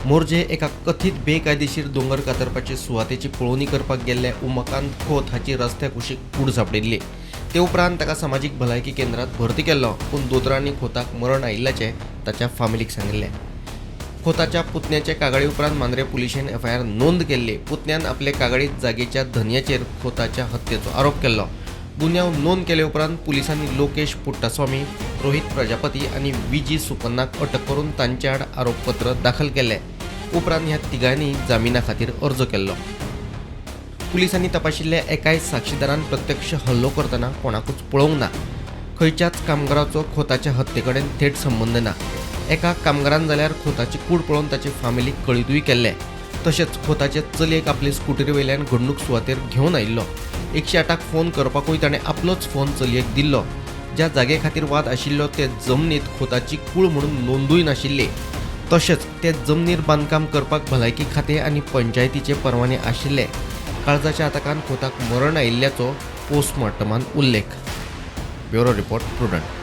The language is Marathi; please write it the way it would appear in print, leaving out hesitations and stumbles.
मोर्जे एका कथित बेकायदेशीर दोंगर कातरपाची सुवातेची पळोवणी करपाक गेल्ले उमाकांत खोत हाची रस्त्या कुशीक कूड सापडिल्ली। ते उपरांत ताका सामाजीक भलायकी केंद्रात भरती केल्लो, पूण दोतोरांनी खोताक मरण आयिल्ल्याचें ताच्या फामिलीक सांगिल्लें। खोताच्या पुतण्याचे कागाळी उपरांत मांद्रे पुलिशेन एफआयआर नोंद केल्ली। पुतण्यान आपले कागाळीत जागेच्या धन्याचेर खोताच्या हत्येचो आरोप केल्लो। गुन्यांव नोंद केले उपरांत पुलिसांनी लोकेश पुट्टास्वामी, रोहित प्रजापती आणि वीजी सुपन्नाक अटक करून तांचे आड आरोपपत्र दाखल केले। उपरांत ह्या तिगांनी जामिना खातीर अर्ज केल्लो। पुलिसांनी तपाशिल्ल्या एकाय साक्षीदारान प्रत्यक्ष हल्लो करतना कोणाकूच पळोवंक ना। खंयच्याच कामगाराचो खोताच्या हत्येकडेन थेट संबंद ना। एका कामगारान जाल्यार खोताची कूड पळोवन ताचे फामिलीक कळितूय केल्ले। तशेंच खोताचे चलयेक आपले स्कुटरी वयल्यान घडणूक सुवातेर घेवन आयिल्लो। 108क फोन करपाकूय ताणें आपलोच फोन चलयेक दिल्लो। ज्या जागे खातीर वाद आशिल्लो ते जमनीत खोताची कूड म्हणून नोंदूय नाशिल्ली। तशेंच ते जमनीर बांदकाम करपाक भलायकी खातें आनी पंचायतीचे परवाने आशिल्ले। काळजाच्या आताकान खोताक मरण आयिल्ल्याचो पोस्टमॉर्टमांत उल्लेख। Bureau report prudent.